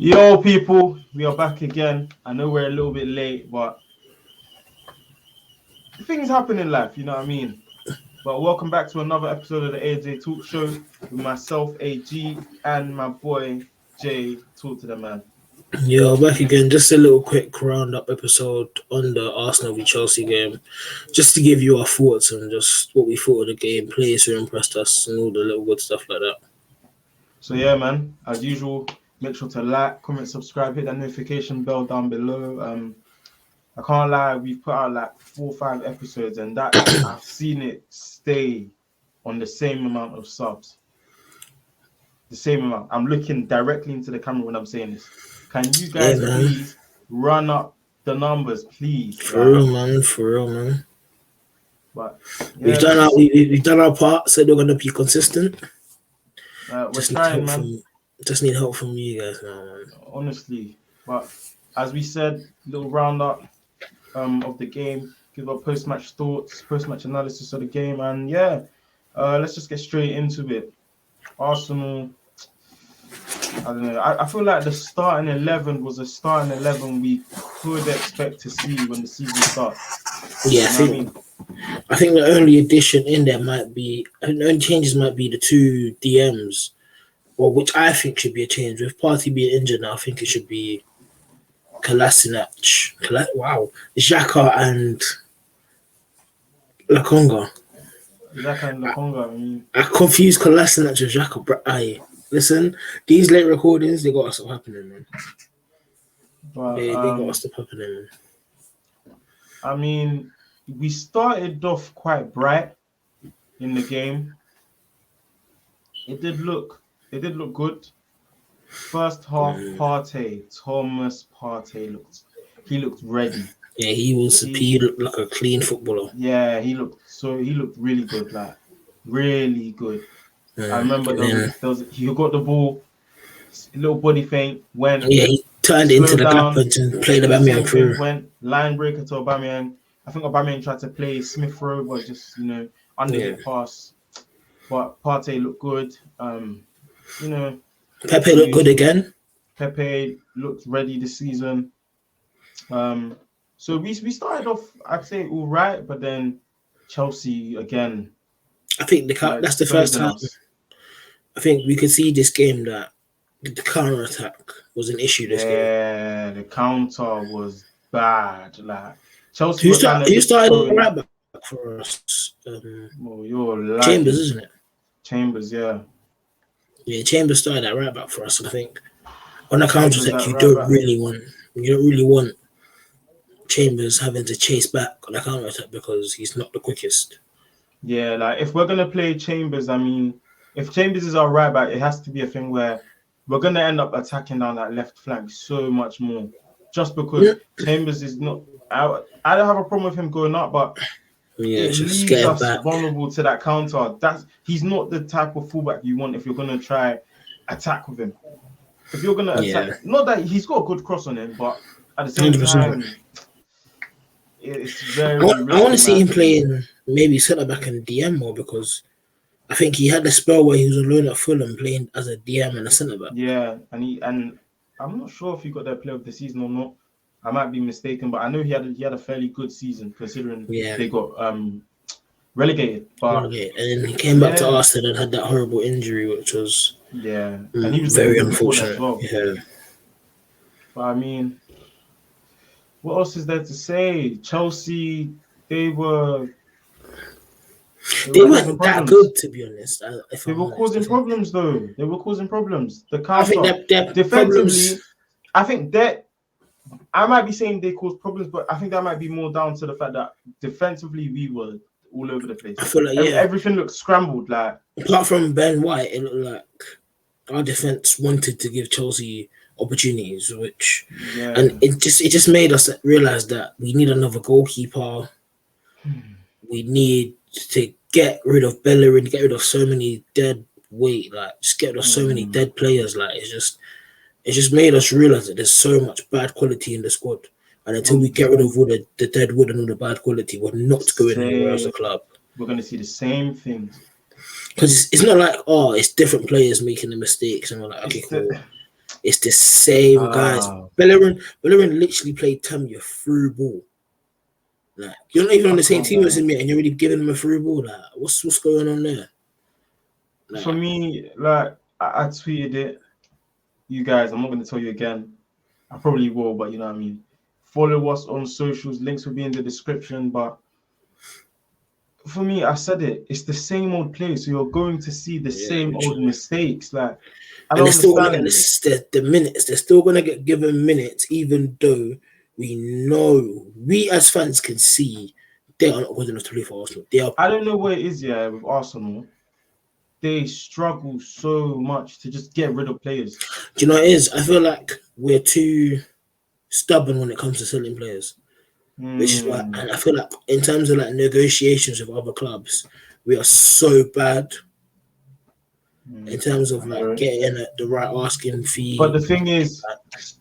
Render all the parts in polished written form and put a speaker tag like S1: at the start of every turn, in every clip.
S1: Yo, people, we are back again. I know we're a little bit late, but things happen in life, you know what I mean? But welcome back to another episode of the AJ Talk Show with myself, AG, and my boy, J. Talk to the man.
S2: Yeah, back again. Just a little quick roundup episode on the Arsenal v Chelsea game, just to give you our thoughts and just what we thought of the game, players who impressed us, and all the little good stuff like that.
S1: So yeah, man, as usual, make sure to like, comment, subscribe, hit that notification bell down below. I can't lie, we've put out like 4 or 5 episodes, and that I've seen it stay on the same amount of subs. The same amount. I'm looking directly into the camera when I'm saying this. Can you guys please run up the numbers, please?
S2: For real, man.
S1: But yeah,
S2: we've done our part, so we're gonna be consistent.
S1: We're trying, man.
S2: Just need help from you guys now, man.
S1: Honestly, but as we said, little roundup of the game, give our post-match thoughts, post-match analysis of the game, and yeah, let's just get straight into it. Arsenal. I don't know. I feel like the starting 11 was a starting 11 we could expect to see when the season starts.
S2: Yeah, I think the only addition in there the only changes might be the 2 DMs, which I think should be a change. With Partey being injured now, I think it should be Kolasinac, Xhaka and Lokonga. I confused Kolasinac with Xhaka, but listen, these late recordings, they got to stop happening, man. But, they got to stop happening, man.
S1: I mean, we started off quite bright in the game. It did look good. First half, Thomas Partey looked ready.
S2: Yeah, he looked like a clean footballer.
S1: Yeah, he looked really good, like really good. I remember he got the ball, a little body feint, went.
S2: Yeah, he turned into the gap and played Aubameyang through.
S1: Went line breaker to Aubameyang. I think Aubameyang tried to play Smith Rowe, but just under the pass. But Partey looked good.
S2: Pepe looked good again.
S1: Pepe looked ready this season. So we started off, I'd say, all right, but then Chelsea again.
S2: I think that's the first time. I think we could see this game that the counter attack was an issue. This game.
S1: Yeah, the counter was bad. Like Chelsea.
S2: Who started right back for us? Chambers, isn't it?
S1: Chambers, yeah.
S2: Yeah, Chambers started at right back for us. I think on the counter attack, you don't really want Chambers having to chase back on the counter attack because he's not the quickest.
S1: Yeah, like if we're gonna play Chambers, I mean, if Chambers is our right back, it has to be a thing where we're gonna end up attacking down that left flank so much more, just because Chambers is not. I don't have a problem with him going up, but it leaves us vulnerable to that counter. He's not the type of fullback you want if you're gonna try attack with him. If you're gonna attack, not that he's got a good cross on him, but at the same 100%. Time, it's very.
S2: I want to see him playing maybe centre back and DM more because I think he had the spell where he was on loan at Fulham playing as a DM and a centre back.
S1: Yeah, and I'm not sure if he got their player of the season or not. I might be mistaken, but I know he had a fairly good season considering they got relegated. But
S2: and then he came back to Arsenal and had that horrible injury, which was
S1: and he was
S2: very unfortunate. As well.
S1: Yeah, but I mean, what else is there to say? Chelsea, they weren't
S2: that good, to be honest.
S1: They were causing problems, though. They were causing problems. The counter, defensively, I think that. I might be saying they caused problems, but I think that might be more down to the fact that defensively we were all over the place.
S2: I feel like
S1: everything looked scrambled. Like
S2: apart from Ben White, it looked like our defense wanted to give Chelsea opportunities, and it just made us realize that we need another goalkeeper. We need to get rid of Bellerin, get rid of so many dead weight, just get rid of so many dead players. It just made us realize that there's so much bad quality in the squad. And until we get rid of all the dead wood and all the bad quality, we're not going anywhere as a club.
S1: We're going to see the same things.
S2: Because it's not like, it's different players making the mistakes. And we're like, okay, cool. It's the same guys. Bellerin literally played Tamia through ball. Like, you're not even on the same team as him yet, and you're already giving him a through ball. Like, what's going on there?
S1: Like, for me, like, I tweeted it. You guys, I'm not going to tell you again. I probably will, but you know what I mean. Follow us on socials. Links will be in the description. But for me, I said it. It's the same old play. So you're going to see the same old mistakes. Like,
S2: and they're still going to get the minutes. They're still going to get given minutes, even though we know, we as fans can see they are not good enough to play for Arsenal. They are.
S1: I don't know what it is, with Arsenal. They struggle so much to just get rid of players.
S2: Do you know what it is? I feel like we're too stubborn when it comes to selling players. Which is why, and I feel like in terms of like negotiations with other clubs, we are so bad in terms of like getting the right asking fee.
S1: But the thing is,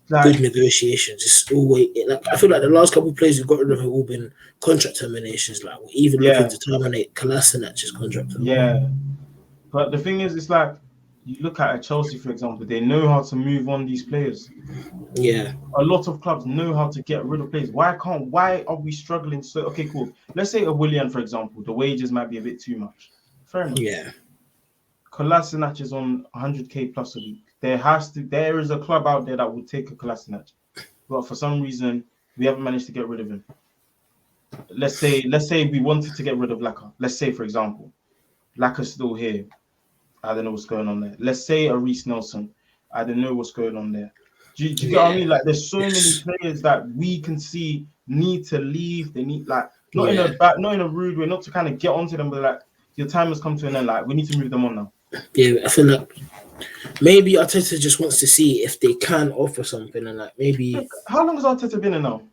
S2: like, good negotiations. It's always like, I feel like the last couple of players we've got rid of have all been contract terminations. Like, we're even looking to terminate Kolasinac's contract.
S1: Yeah. But the thing is, it's like, you look at Chelsea, for example, they know how to move on these players.
S2: Yeah.
S1: A lot of clubs know how to get rid of players. Why are we struggling? So, okay, cool. Let's say a Willian, for example, the wages might be a bit too much. Fair enough.
S2: Yeah.
S1: Kolasinac is on 100k plus a week. There is a club out there that would take a Kolasinac. But for some reason, we haven't managed to get rid of him. Let's say we wanted to get rid of Laka. Let's say, for example, Laka's still here. I don't know what's going on there. Let's say a Reece Nelson. I don't know what's going on there. Do you get what I mean? Like, there's so many players that we can see need to leave. They need, like, not in a rude way, not to kind of get onto them, but like, your time has come to an end. Like, we need to move them on now.
S2: Yeah, I feel like maybe Arteta just wants to see if they can offer something, and like maybe.
S1: How long has Arteta been in now?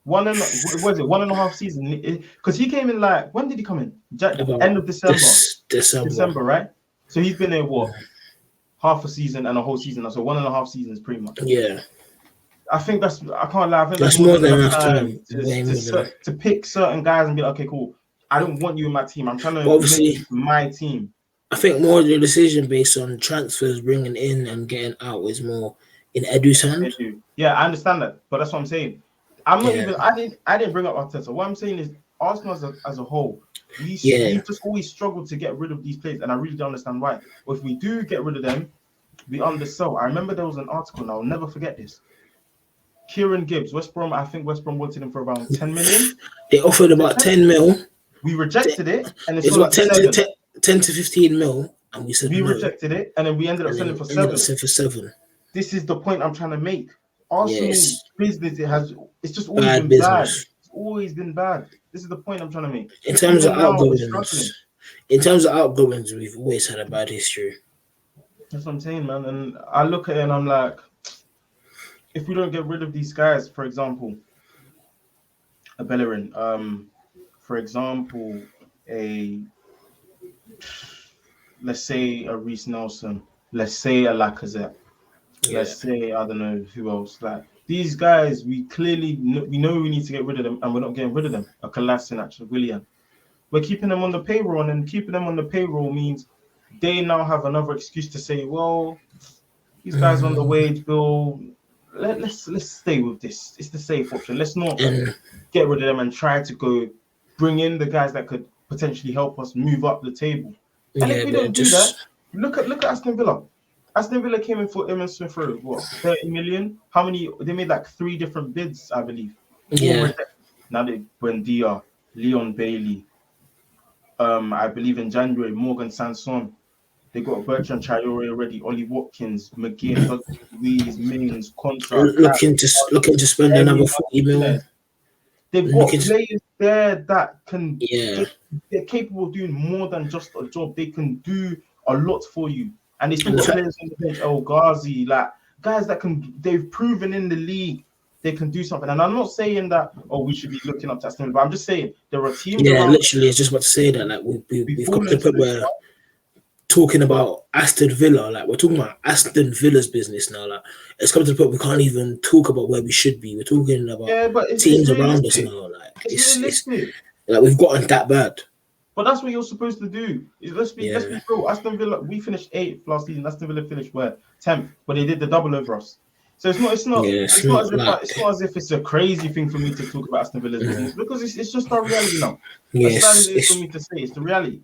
S1: 1.5 season? Because he came in, like, when did he come in? End of December. December, right? So he's been there, what? Half a season and a whole season. So 1.5 seasons, pretty much.
S2: Yeah.
S1: I think I can't lie. I think
S2: that's more than enough time
S1: to pick certain guys and be like, okay, cool. I don't want you in my team. I'm trying to make my team.
S2: I think more of the decision based on transfers, bringing in and getting out is more in Edu's hand.
S1: Yeah, I understand that. But that's what I'm saying. I'm not even, I didn't bring up Arteta. What I'm saying is Arsenal as a whole, we just always struggle to get rid of these players, and I really don't understand why. But if we do get rid of them, we undersell. I remember there was an article, and I'll never forget this. Kieran Gibbs, West Brom, I think West Brom wanted him for around 10 million.
S2: They offered about 10 mil.
S1: We rejected it, and
S2: it's about 10 to 15 mil, and we said
S1: we rejected it, and then we ended up selling for 7. This is the point I'm trying to make. Arsenal's business it's just always been bad. It's always been bad. This is the point I'm trying to make.
S2: In terms of outgoings, we've always had a bad history.
S1: That's what I'm saying, man. And I look at it and I'm like, if we don't get rid of these guys, for example, a Bellerin, for example, let's say a Reece Nelson, let's say a Lacazette, let's say, I don't know who else. Like, these guys, we clearly know we need to get rid of them, and we're not getting rid of them. A Kolasinac, a Willian. We're keeping them on the payroll, and keeping them on the payroll means they now have another excuse to say, well, these guys on the wage bill, let's stay with this. It's the safe option. Let's not get rid of them and try to go bring in the guys that could potentially help us move up the table. And if we don't do that, look at Aston Villa. Aston Villa came in for Emerson Smith Rowe, what, 30 million? How many? They made like 3 different bids, I believe.
S2: Yeah.
S1: Now they Buendia, Leon Bailey. I believe in January, Morgan Sanson. They got Bertrand Traore already, Ollie Watkins, McGinn, Louise, Mings, Contra.
S2: Looking to spend another 40 million.
S1: They've got players there that can they're capable of doing more than just a job. They can do a lot for you. And they still got players on the bench, El Ghazi, like guys that they've proven in the league they can do something. And I'm not saying that, we should be looking up to Aston Villa, but I'm just saying there are teams.
S2: Yeah, literally, I was just about to say that. Like, we've come to the point where talking about Aston Villa, like we're talking about Aston Villa's business now. Like, it's come to the point we can't even talk about where we should be. We're talking about teams around us now. Like, it's like we've gotten that bad.
S1: But that's what you're supposed to do. Let's be real. Aston Villa, we finished 8th last season. Aston Villa finished where 10th, but they did the double over us. So it's not as if it's a crazy thing for me to talk about Aston Villa's business, because it's just our reality now.
S2: Yes,
S1: as sad as it is for me to say, it's the reality.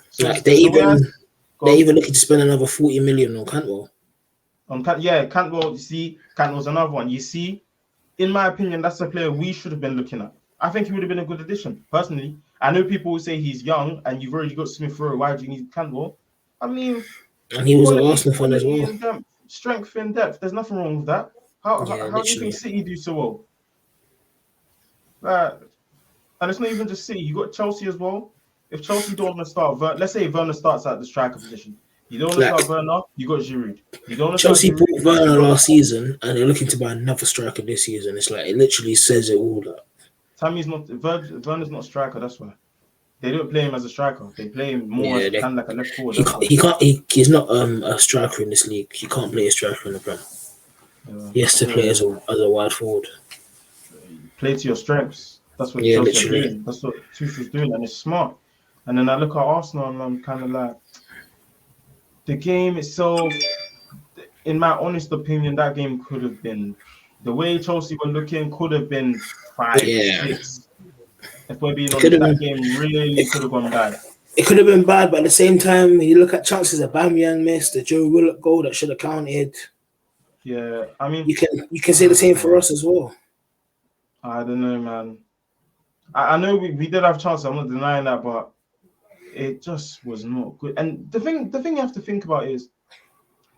S1: So
S2: like they're even looking to spend another 40 million on Cantwell.
S1: Cantwell. You see, Cantwell's another one. You see, in my opinion, that's a player we should have been looking at. I think he would have been a good addition, personally. I know people will say he's young and you've already got Smith Rowe. Why do you need Cantwell? I mean,
S2: and he was an Arsenal fan as well.
S1: Strength in depth. There's nothing wrong with that. How do you think City do so well? And it's not even just City. You got Chelsea as well. If Chelsea don't want to start, let's say Werner starts at the striker position. You don't want to start Werner, you got Giroud. You don't want to
S2: Chelsea bought Werner last season, and they're looking to buy another striker this season. It's like it literally says it all.
S1: Werner's not a striker. That's why they don't play him as a striker. They play him more as kind of like a left forward.
S2: He's not a striker in this league. He can't play a striker in the Prem. He has to play as a wide forward.
S1: Play to your strengths. That's what Chelsea are doing. That's what Tuchel's doing, and it's smart. And then I look at Arsenal, and I'm kind of like, the game itself, in my honest opinion, that game could have been, the way Chelsea were looking, could have been 5-6. If we're being honest, that game really could have gone bad.
S2: It could have been bad, but at the same time, you look at chances Aubameyang missed, the Joe Willock goal that should have counted.
S1: Yeah, I mean,
S2: you can say the same for us as well.
S1: I don't know, man. I know we did have chances. I'm not denying that, but it just was not good. And the thing you have to think about is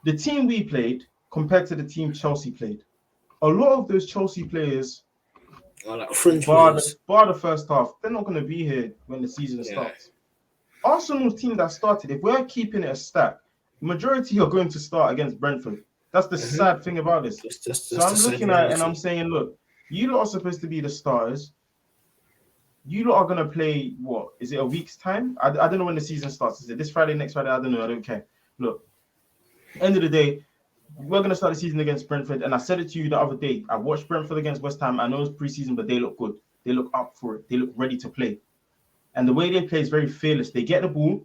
S1: the team we played compared to the team Chelsea played. A lot of those Chelsea players,
S2: like fringe
S1: bar the first half, they're not going to be here when the season starts. Arsenal's team that started, if we're keeping it a stat, the majority are going to start against Brentford. That's the sad thing about this. So I'm looking at it and I'm saying, look, you lot are supposed to be the starters. You lot are going to play, what? Is it a week's time? I don't know when the season starts. Is it this Friday, next Friday? I don't know. I don't care. Look, end of the day, we're going to start the season against Brentford. And I said it to you the other day. I watched Brentford against West Ham. I know it's preseason, but they look good. They look up for it. They look ready to play. And the way they play is very fearless. They get the ball.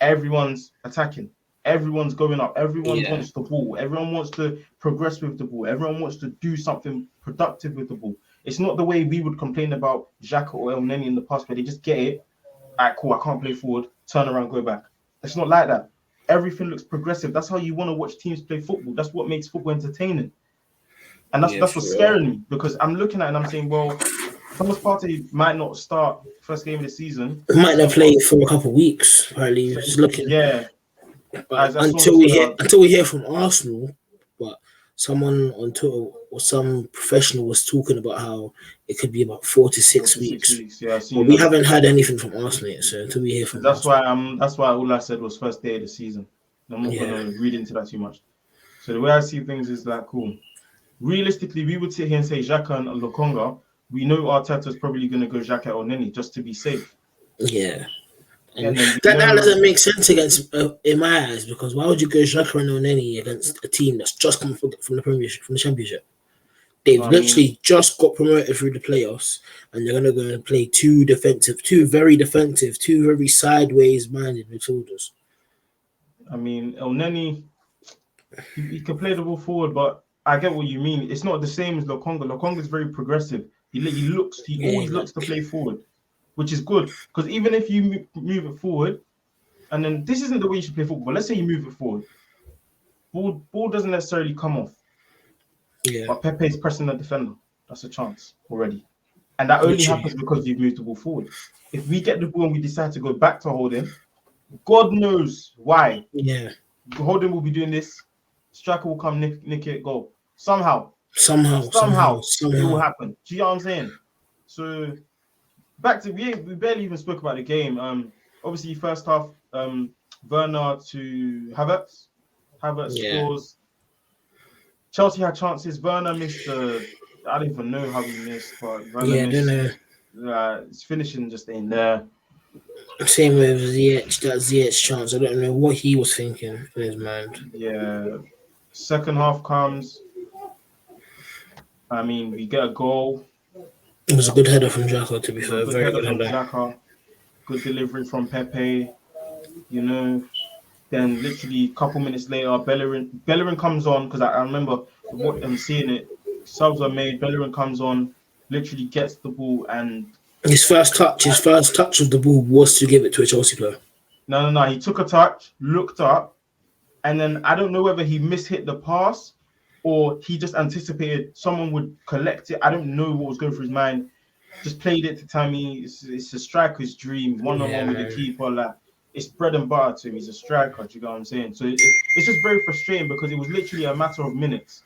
S1: Everyone's attacking. Everyone's going up. Everyone wants the ball. Everyone wants to progress with the ball. Everyone wants to do something productive with the ball. It's not the way we would complain about Xhaka or El Neni in the past, where they just get it. All right, cool, I can't play forward. Turn around, go back. It's not like that. Everything looks progressive. That's how you want to watch teams play football. That's what makes football entertaining. And that's what's scaring me, because I'm looking at it and I'm saying, well, Thomas Partey might not start first game of the season.
S2: He might not play for a couple of weeks. Apparently, he was looking.
S1: Yeah.
S2: But until we hear from Arsenal, but someone on Twitter or some professional was talking about how it could be about 4 to 6 weeks.
S1: Yeah,
S2: but we haven't heard anything from Arsenal yet, so until we hear from
S1: Arsenal. That's why all I said was first day of the season. I'm not gonna read into that too much. So the way I see things is like, cool. Realistically, we would sit here and say Xhaka and Lokonga. We know Arteta's probably gonna go Xhaka or Neni just to be safe.
S2: Yeah. And that doesn't make sense against in my eyes, because why would you go Xhaka and Neni against a team that's just come from the Premiership, from the Championship? They've literally just got promoted through the playoffs, and they're gonna go and play two very defensive, two very sideways-minded midfielders.
S1: I mean, El Neni, he can play the ball forward, but I get what you mean. It's not the same as Lokonga. Lokonga is very progressive. He always looks to play forward, which is good, because even if you move it forward, and then this isn't the way you should play football, but let's say you move it forward, ball doesn't necessarily come off. Yeah. But Pepe is pressing the defender. That's a chance already. And that only happens because you've moved the ball forward. If we get the ball and we decide to go back to Holding, God knows why.
S2: Yeah.
S1: Holding will be doing this. Striker will come, nick it, goal. Somehow it will happen. Do you know what I'm saying? So back to we barely even spoke about the game. Obviously first half, Werner to Havertz. Havertz scores. Chelsea had chances. Werner missed I don't even know how he missed, but Werner missed. His finishing just ain't there.
S2: Same with Ziyech chance. I don't know what he was thinking in his mind.
S1: Yeah. Second half comes. I mean, we get a goal.
S2: It was a good header from Xhaka, to be fair. Very good header.
S1: good delivery from Pepe, you know. Then literally a couple minutes later, Bellerin comes on because I remember what I'm seeing it. Subs are made. Bellerin comes on, literally gets the ball, and
S2: his first touch of the ball was to give it to a Chelsea player.
S1: No. He took a touch, looked up, and then I don't know whether he mishit the pass or he just anticipated someone would collect it. I don't know what was going through his mind. Just played it to Tammy. It's a striker's dream, one-on-one with the keeper. Like, it's bread and butter to him. He's a striker. Do you get what I'm saying? So it's just very frustrating because it was literally a matter of minutes.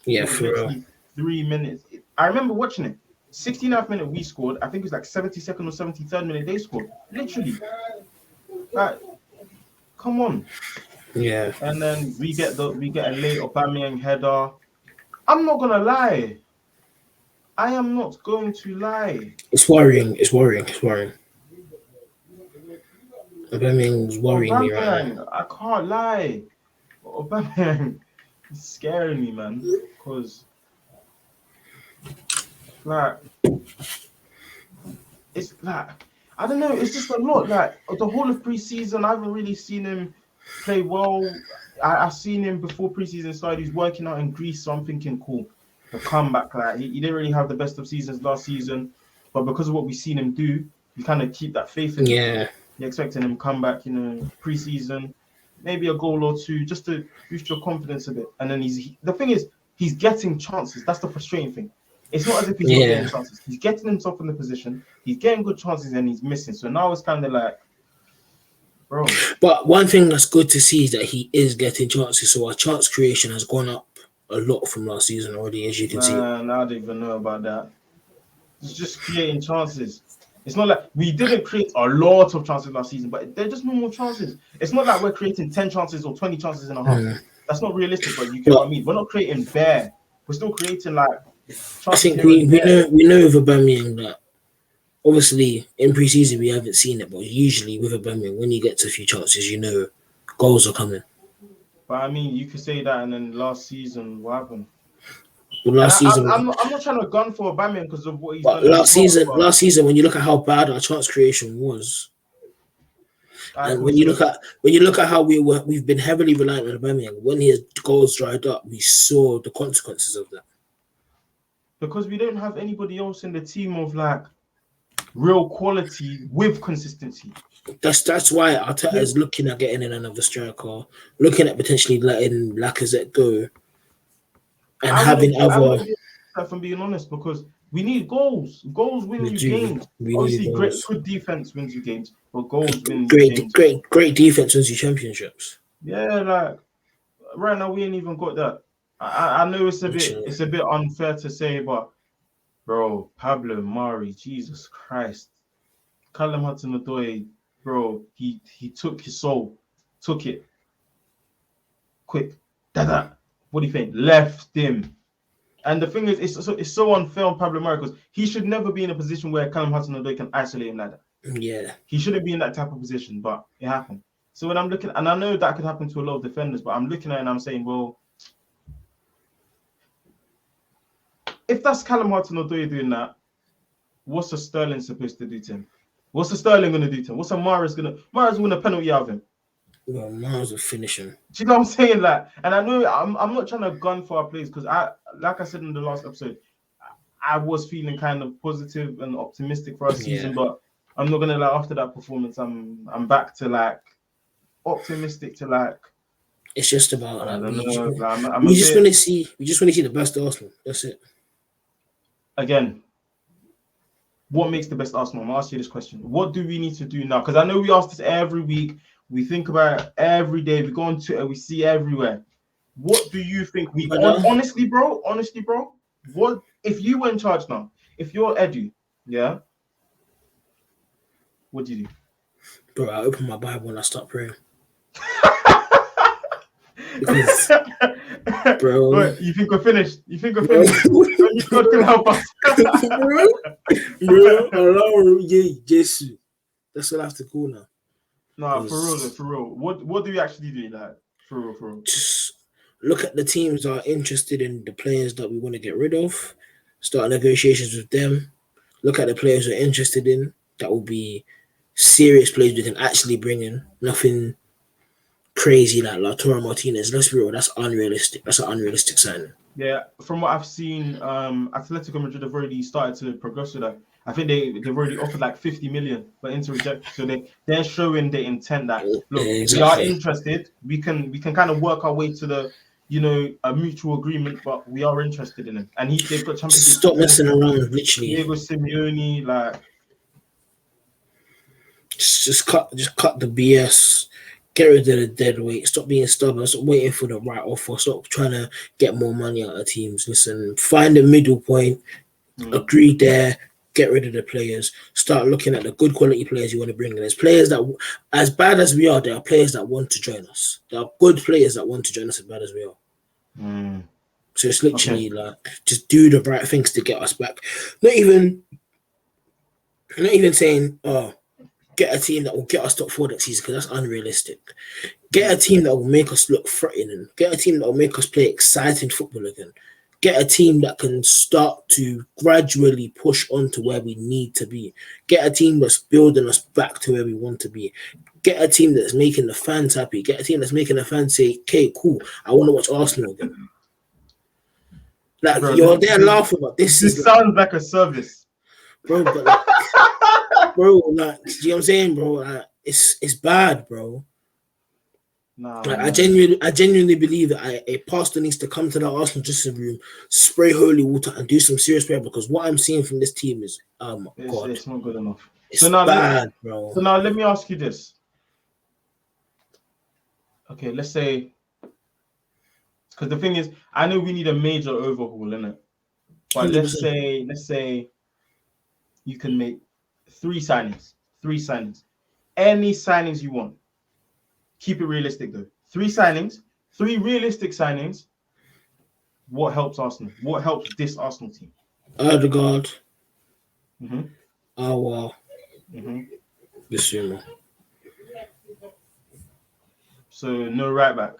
S2: Yeah, for real.
S1: 3 minutes. I remember watching it. 69th minute we scored. I think it was like 72nd or 73rd minute they scored. Literally. Like, come on.
S2: Yeah.
S1: And then we get a late Aubameyang header. I'm not gonna lie. I am not going to lie.
S2: It's worrying. Aubameyang's worrying me right now.
S1: I can't lie. Aubameyang is scaring me, man. Because, like, it's like, I don't know. It's just a lot. Like, the whole of pre-season, I haven't really seen him play well. I've seen him before pre-season started. He's working out in Greece, so I'm thinking, cool. The comeback, like, he didn't really have the best of seasons last season, but because of what we've seen him do, you kind of keep that faith in him.
S2: Yeah.
S1: You're expecting him to come back, you know, pre-season, maybe a goal or two, just to boost your confidence a bit. And then the thing is, he's getting chances. That's the frustrating thing. It's not as if he's not getting chances. He's getting himself in the position. He's getting good chances and he's missing. So now it's kind of like, bro.
S2: But one thing that's good to see is that he is getting chances. So our chance creation has gone up a lot from last season already, as you can see.
S1: I don't even know about that. It's just creating chances. It's not like we didn't create a lot of chances last season, but they're just normal chances. It's not like we're creating 10 chances or 20 chances and a half. That's not realistic, but you get what I mean. We're not creating bare. We're still creating like chances.
S2: I think we know with Aubameyang that obviously in pre-season we haven't seen it, but usually with Aubameyang, when you get to a few chances, you know goals are coming.
S1: But I mean, you could say that, and then last season, what happened?
S2: Well, last season,
S1: I'm not trying to gun for Aubameyang because of what he's
S2: done. Last season, when you look at how bad our chance creation was, and when you look at how we've been heavily reliant on Aubameyang, when his goals dried up, we saw the consequences of that.
S1: Because we don't have anybody else in the team of like real quality with consistency.
S2: That's why Arteta is looking at getting in another striker, looking at potentially letting Lacazette go, and having other.
S1: If I'm being honest, because we need goals. Goals win you games. Obviously, good defense wins you games, but goals win you games.
S2: Great defense wins you championships.
S1: Yeah, like right now we ain't even got that. I know it's a bit unfair to say, but bro, Pablo Mari, Jesus Christ, Callum Hudson-Odoi, bro, he took his soul, took it quick. Dada, what do you think? Left him. And the thing is, it's so unfair on Pablo Mari because he should never be in a position where Callum Hudson-Odoi can isolate him like that.
S2: Yeah,
S1: he shouldn't be in that type of position, but it happened. So when I'm looking, and I know that could happen to a lot of defenders, but I'm looking at it and I'm saying, well, if that's Callum Hudson-Odoi doing that, what's a Sterling supposed to do to him? What's a Sterling going to do to him? What's a Mahrez going to win a penalty out of him?
S2: Well, Mahrez will finish him.
S1: Do you know what I'm saying? Like, and I know I'm not trying to gun for our players because like I said in the last episode, I was feeling kind of positive and optimistic for our season, but I'm not gonna lie. After that performance, I'm back to like optimistic to like.
S2: It's just about like,
S1: we
S2: just want to see the best Arsenal. That's it.
S1: Again, what makes the best Arsenal? I'm gonna ask you this question. What do we need to do now? Because I know we ask this every week. We think about it every day. We go on Twitter. We see everywhere. What do you think we honestly, bro? What if you were in charge now? If you're Edu, yeah. What do you do?
S2: Bro, I open my Bible and I start praying. Because, bro,
S1: you think we're finished? God can help us,
S2: bro. Jesus, that's what I have to call now.
S1: No, for real. What do we actually do? Like, for real.
S2: Just look at the teams that are interested in the players that we want to get rid of. Start negotiations with them. Look at the players we're interested in that will be serious players we can actually bring in. Nothing crazy like Lautaro Martinez. Let's be real, that's unrealistic. That's an unrealistic signing.
S1: Yeah, from what I've seen, Atletico Madrid have already started to progress with that. I think they've already offered like 50 million, but Inter rejected. So they're showing the intent that look, we are interested. We can kind of work our way to the a mutual agreement, but we are interested in him. And they've got Champions League.
S2: Stop messing around, literally.
S1: Diego Simeone, like
S2: just cut the BS. Get rid of the dead weight. Stop being stubborn. Stop waiting for the right offer. Stop trying to get more money out of teams. Listen, find a middle point. Agree there. Get rid of the players. Start looking at the good quality players you want to bring in. There's players that, as bad as we are, there are players that want to join us. There are good players that want to join us as bad as we are. So it's literally like just do the right things to get us back. Not even saying, get a team that will get us top 4 next season, because that's unrealistic. Get a team that will make us look threatening. Get a team that will make us play exciting football again. Get a team that can start to gradually push on to where we need to be. Get a team that's building us back to where we want to be. Get a team that's making the fans happy. Get a team that's making the fans say, okay, cool, I want to watch Arsenal again. Like, bro, you're there laughing, but this
S1: sounds like a service.
S2: Bro, but like, bro, like, do you know what I'm saying, bro? Like, it's bad, bro.
S1: Nah,
S2: like, I genuinely believe that a pastor needs to come to the Arsenal dressing room, spray holy water, and do some serious prayer, because what I'm seeing from this team is, God,
S1: it's not good enough.
S2: It's bad, bro.
S1: So now let me ask you this. Okay, let's say, because the thing is, I know we need a major overhaul, innit? But 100%. let's say you can make 3 signings. Any signings you want. Keep it realistic though. 3 signings, 3 realistic signings. What helps Arsenal? What helps this Arsenal team?
S2: Odegaard.
S1: Wow.
S2: Bissouma.
S1: So no right back.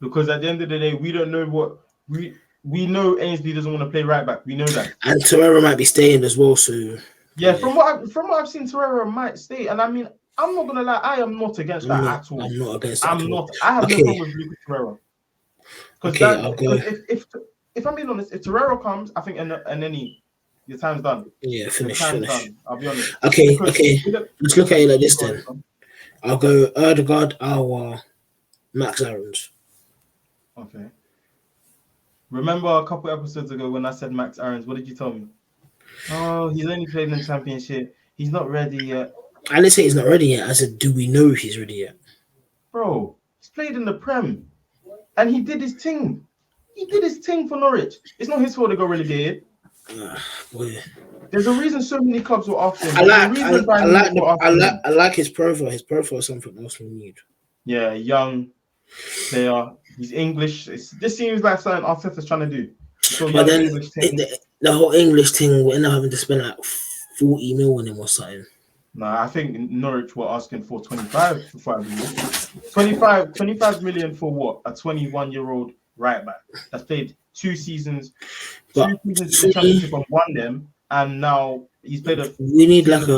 S1: Because at the end of the day, we don't know what we know. Ainsley doesn't want to play right back. We know that.
S2: And Torreira might be staying as well. So
S1: yeah, from what I've seen, Torreira might stay. And I mean, I'm not gonna lie, I am not against that at all.
S2: I'm not against that.
S1: I have no problem with Lucas Torreira. Because if I'm being honest, if Torreira comes, I think and then your time's done.
S2: Yeah, finish.
S1: Done, I'll be honest.
S2: Okay. Let's look at it like this then. I'll go Odegaard, Max Aarons.
S1: Okay. Remember a couple episodes ago when I said Max Aarons, what did you tell me? Oh, he's only played in the Championship. He's not ready yet.
S2: I didn't say he's not ready yet. I said, do we know if he's ready yet?
S1: Bro, he's played in the Prem. And he did his thing. He did his thing for Norwich. It's not his fault they got relegated.
S2: Boy.
S1: There's a reason so many clubs were after him.
S2: I like his profile. His profile is something else we need.
S1: Yeah, young player. He's English. This seems like something Arteta's trying to do.
S2: But then the whole English thing, we end up having to spend like 40 mil on him or something.
S1: Nah, I think Norwich were asking for 25 for 5 years. 25 million for what? A 21-year-old right back that's played 2 seasons, 2 seasons in the Championship and won them, and now he's played a.
S2: We need like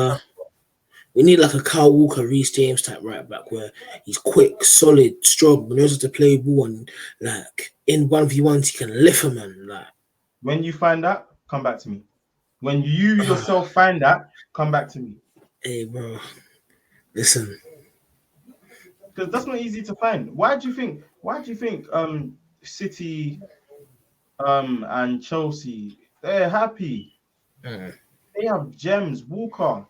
S2: a Kyle Walker, Reece James type right back where he's quick, solid, strong, knows how to play ball, and like in 1v1s he can lift a man. Like,
S1: when you find that, come back to me. When you yourself find that, come back to me.
S2: Hey, bro, listen.
S1: Because that's not easy to find. Why do you think City and Chelsea, they're happy? They have gems. Walker.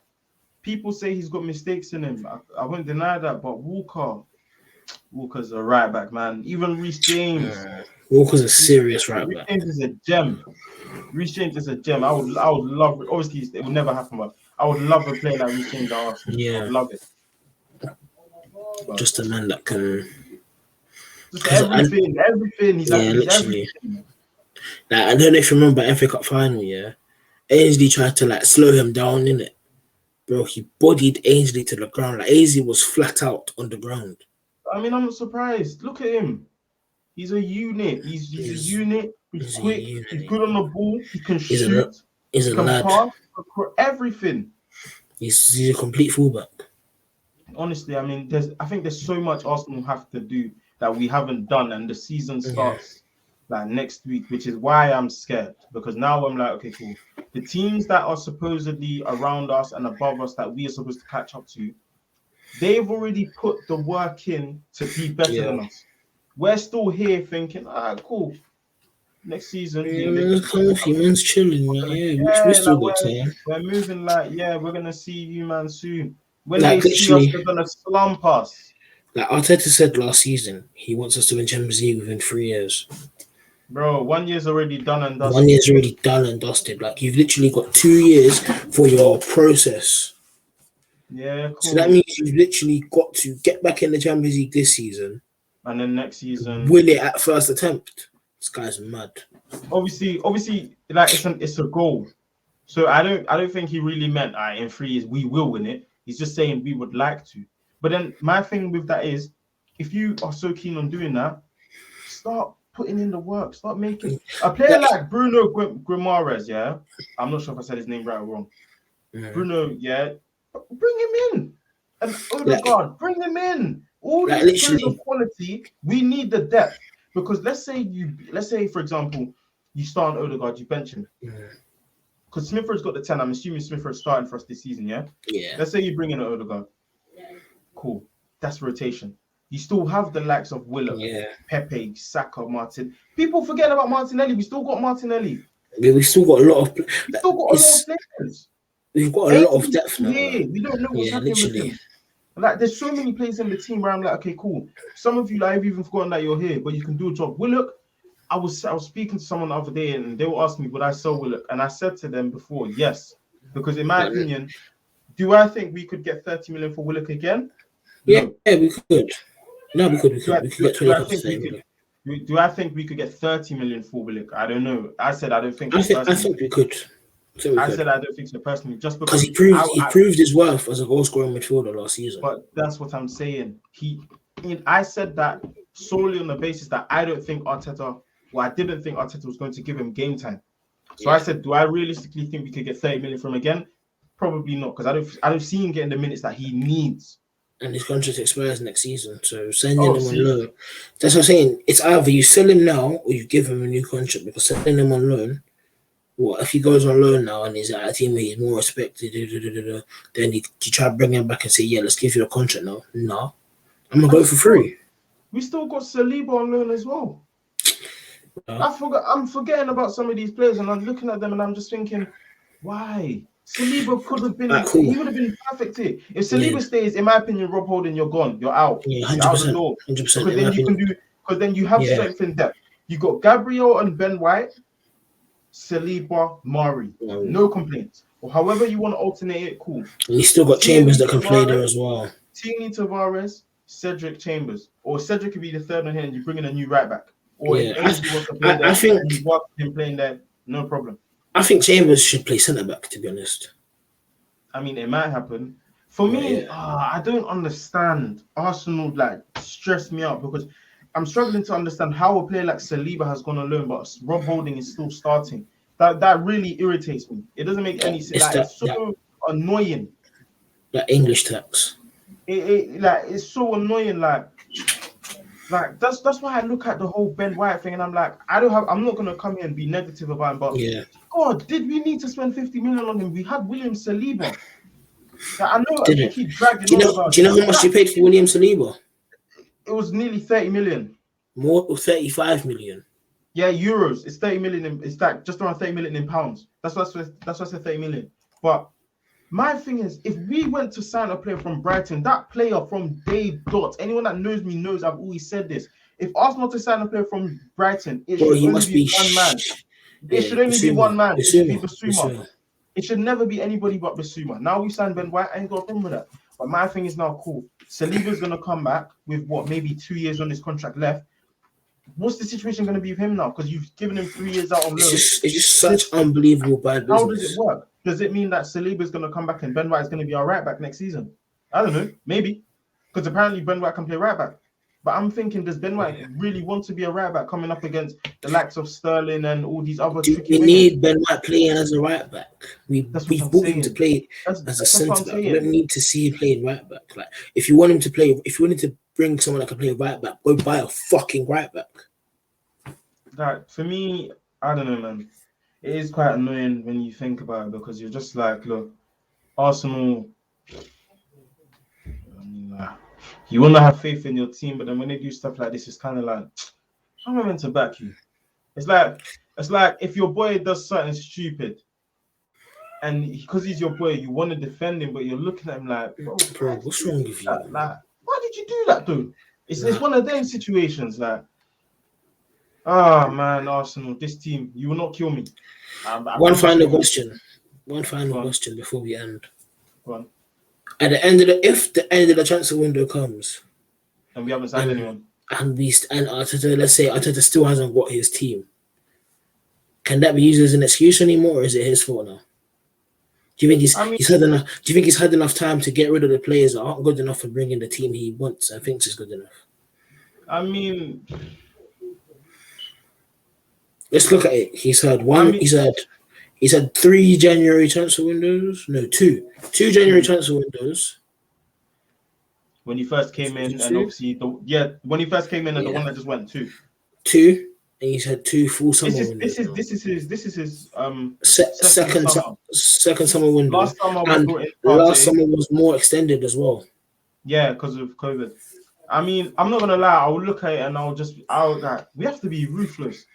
S1: People say he's got mistakes in him. I won't deny that, but Walker's a right back, man. Even Reece James.
S2: Walker's a serious right back.
S1: Reece James is a gem. Reece James is a gem. I would love it. Obviously, it would never happen, but I would love a player like Reece James at Arsenal.
S2: Yeah.
S1: I would love it.
S2: But just a man that can.
S1: Just everything. He's
S2: literally.
S1: Everything.
S2: Like, I don't know if you remember FA Cup final, yeah? Ainsley tried to like slow him down, innit? Bro, he bodied Ainsley to the ground. Like, Ainsley was flat out on the ground.
S1: I mean, I'm not surprised. Look at him. He's a unit. He's a unit. He's quick. He's good on the ball. He can shoot.
S2: He's a lad.
S1: Pass everything.
S2: He's a complete fullback.
S1: Honestly, I mean, I think there's so much Arsenal have to do that we haven't done, and the season starts like next week, which is why I'm scared, because now I'm like, okay, cool. The teams that are supposedly around us and above us that we are supposed to catch up to, they've already put the work in to be better than us. We're still here thinking, cool. Next season,
S2: man's chilling. We still got time.
S1: We're moving we're gonna see you, man, soon. When they see us, they're gonna slump us.
S2: Like Arteta said last season, he wants us to win Champions League within 3 years.
S1: Bro, 1 year's already done and dusted.
S2: 1 year's already done and dusted. Like, you've literally got 2 years for your process.
S1: Yeah, cool.
S2: So that means you've literally got to get back in the Champions League this season.
S1: And then next season,
S2: win it at first attempt. This guy's mad.
S1: Obviously, like it's a goal. So I don't think he really meant in 3 years we will win it. He's just saying we would like to. But then my thing with that is, if you are so keen on doing that, start putting in the work. Start making a player like Bruno Guimaraes. Yeah, I'm not sure if I said his name right or wrong. Bruno, bring him in. And Odegaard, bring him in. All these players of quality. We need the depth, because let's say for example, you start on Odegaard, you bench him. Because Smith Rowe's got the 10. I'm assuming Smith Rowe's starting for us this season, yeah?
S2: Yeah.
S1: Let's say you bring in an Odegaard. Cool. That's rotation. You still have the likes of Willock, Pepe, Saka, Martin. People forget about Martinelli. We still got Martinelli.
S2: Yeah, we still got a lot of players. We've got a lot of depth now.
S1: Yeah, we don't know what's happening with him. Like, there's so many players in the team where I'm like, okay, cool. Some of you, like, I've even forgotten that you're here, but you can do a job. Willock, I was speaking to someone the other day, and they were asking me, would I sell Willock? And I said to them before, yes. Because in my opinion, do I think we could get 30 million for Willock again?
S2: Yeah, we could. No, we could. We could get 20.
S1: Do I think we could get 30 million for Willock? I don't know. I said I don't think.
S2: I think we could.
S1: I said I don't think so personally, just because
S2: he proved his worth as a goal-scoring midfielder last season.
S1: But that's what I'm saying. I said that solely on the basis that I didn't think Arteta was going to give him game time. So I said, do I realistically think we could get 30 million from him again? Probably not, because I don't see him getting the minutes that he needs.
S2: And his contract expires next season, so sending him on loan. That's what I'm saying. It's either you sell him now or you give him a new contract, because sending him on loan, if he goes on loan now and he's at a team where he's more respected, then you try to bring him back and say, let's give you a contract now. No, I'm going to go for free.
S1: We still got Saliba on loan as well. I'm forgetting about some of these players, and I'm looking at them and I'm just thinking, why? Saliba could have been, he would have been perfect here. If Saliba stays, in my opinion, Rob Holding, you're gone. You're out.
S2: Yeah, 100%.
S1: You're out the door.
S2: 100%.
S1: Because then you have strength in depth. You got Gabriel and Ben White, Saliba, Mari. No complaints. Or however you want to alternate it, cool.
S2: And you still got Chambers that can play there as well.
S1: Tini Tavares, Cedric Chambers. Or Cedric could be the third on here and you bring in a new right back. Or if anybody wants to play there, I think you want him playing there, no problem.
S2: I think Chambers should play centre back, to be honest.
S1: I mean, it might happen. For me, I don't understand. Arsenal stress me out, because I'm struggling to understand how a player like Saliba has gone on loan, but Rob Holding is still starting. That really irritates me. It doesn't make any sense. It's so annoying.
S2: That English tax.
S1: It's so annoying. That's why I look at the whole Ben White thing and I'm like, I'm not gonna come here and be negative about him, but God, did we need to spend 50 million on him? We had William Saliba. I know I keep dragging
S2: do you know how much you paid for William Saliba?
S1: It was nearly 30 million.
S2: More, or 35 million.
S1: Yeah, euros. It's 30 million. It's just around 30 million in pounds. That's why I said 30 million. But my thing is, if we went to sign a player from Brighton, that player from day dot, anyone that knows me knows I've always said this. If Arsenal to sign a player from Brighton, it should only be one man. It should only be one man. It should be Basuma. It should never be anybody but Basuma. Now we signed Ben White, I ain't got a problem with that. But my thing is now, cool. Saliba's going to come back with maybe 2 years on his contract left. What's the situation going to be with him now? Because you've given him 3 years out on loan.
S2: It's just such unbelievable bad business.
S1: How does it work? Does it mean that Saliba's going to come back and Ben White's going to be our right back next season? I don't know. Maybe. Because apparently Ben White can play right back. But I'm thinking, does Ben White really want to be a right back coming up against the likes of Sterling and all these other tricky
S2: we
S1: wingers?
S2: need Ben White playing as a right back. We've bought him to play as a centre back. We don't need to see him playing right back. Like, if you want him to play, if you wanted to bring someone that can play right back, go buy a fucking right back.
S1: Like, for me, I don't know, man. It is quite annoying when you think about it, because you're just like, look, Arsenal. I mean, you want to have faith in your team, but then when they do stuff like this, it's kind of like, how am I meant to back you? It's like if your boy does something stupid, and because he's your boy, you want to defend him, but you're looking at him like,
S2: bro, what's wrong with you?
S1: Like, why did you do that, though? It's one of them situations, like, oh man, Arsenal, this team, you will not kill me.
S2: One final question before we end.
S1: Go on.
S2: At the end of the end of the transfer window comes,
S1: and we haven't signed anyone,
S2: and Arteta, let's say Arteta still hasn't got his team, can that be used as an excuse anymore, or is it his fault now? Do you think he's had enough? Do you think he's had enough time to get rid of the players that aren't good enough and bring in the team he wants and thinks is good enough?
S1: I mean,
S2: let's look at it. He's had 3 January transfer windows. No, 2 January transfer windows.
S1: When he first came in, and obviously when he first came in, and the one that just went 2.
S2: 2, and he's had 2 full summer windows.
S1: This is his
S2: second summer window. Last summer was more extended as well.
S1: Yeah, because of COVID. I mean, I'm not gonna lie. I'll look at it and I'll like, we have to be ruthless.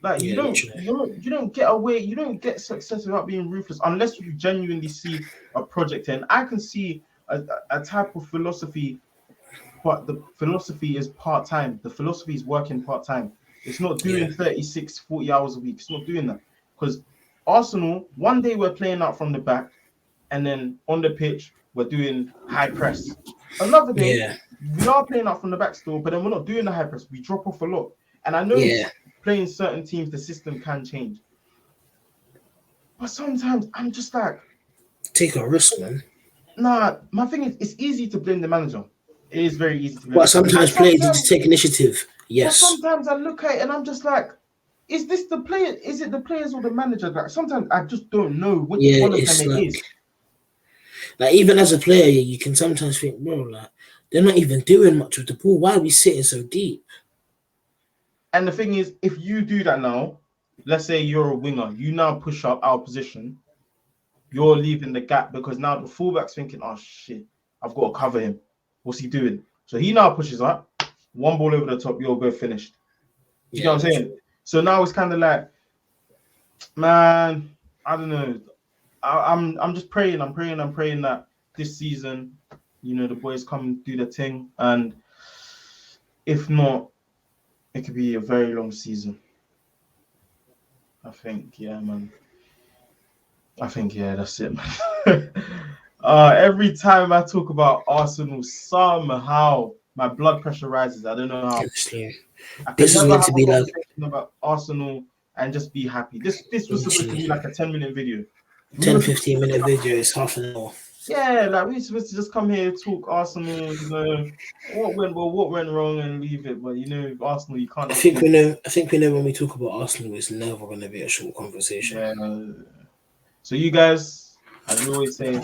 S1: Like, you don't get away, you don't get success without being ruthless unless you genuinely see a project. And I can see a type of philosophy, but the philosophy is part-time. The philosophy is working part-time. It's not doing 36, 40 hours a week. It's not doing that. Because Arsenal, one day we're playing out from the back, and then on the pitch, we're doing high press. Another day, we are playing out from the back still, but then we're not doing the high press. We drop off a lot. And I know playing certain teams, the system can change. But sometimes I'm just like,
S2: take a risk, man.
S1: Nah, my thing is, it's easy to blame the manager. It is very easy to blame.
S2: But sometimes players need to take initiative. Yes.
S1: But sometimes I look at it and I'm just like, is this the player? Is it the players or the manager? Like, sometimes I just don't know which one of them it is.
S2: Like, even as a player, you can sometimes think, bro, like, they're not even doing much with the ball. Why are we sitting so deep?
S1: And the thing is, if you do that now, let's say you're a winger, you now push up our position, you're leaving the gap, because now the fullback's thinking, oh shit, I've got to cover him. What's he doing? So he now pushes up, one ball over the top, you'll go finished. You know what I'm saying? So now it's kind of like, man, I don't know. I'm just praying. I'm praying that this season, you know, the boys come and do their thing, and if not, it could be a very long season. I think, man. I think, that's it, man. Every time I talk about Arsenal, somehow my blood pressure rises. I don't know how.
S2: This is meant to be like
S1: about Arsenal and just be happy. This was supposed to be like a 10-minute video.
S2: 10-15 minute video is half an hour.
S1: Yeah, like we're supposed to just come here, talk Arsenal, you know, what went wrong, and leave it. But you know, Arsenal, you can't.
S2: I think we know when we talk about Arsenal, it's never going to be a short conversation.
S1: Yeah. So you guys, as we always say,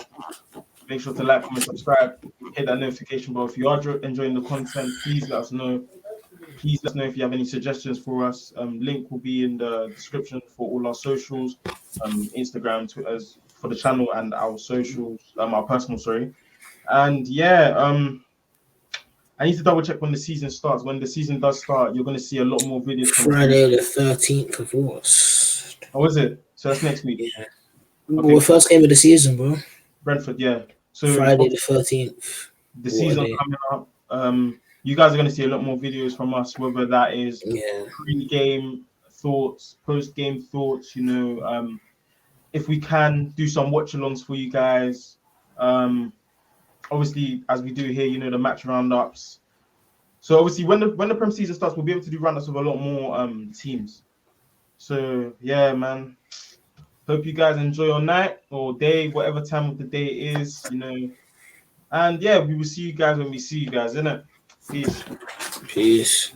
S1: make sure to like, comment, subscribe, hit that notification bell. If you are enjoying the content, please let us know. Please let us know if you have any suggestions for us. Link will be in the description for all our socials, Instagram, Twitter, for the channel, and our socials, our personal, sorry. And I need to double check when the season starts. When the season does start, you're going to see a lot more videos.
S2: Friday the 13th of August.
S1: Oh, is it? So that's next week.
S2: Yeah. Okay. Well, first game of the season, bro.
S1: Brentford, yeah. So
S2: Friday the 13th.
S1: The season coming up. You guys are going to see a lot more videos from us, whether that is pre-game thoughts, post-game thoughts, you know. If we can do some watch-alongs for you guys. Obviously, as we do here, you know, the match roundups. So obviously, when the Prem season starts, we'll be able to do roundups with a lot more teams. So yeah, man. Hope you guys enjoy your night or day, whatever time of the day it is, you know. And yeah, we will see you guys when we see you guys, innit? Peace.
S2: Peace.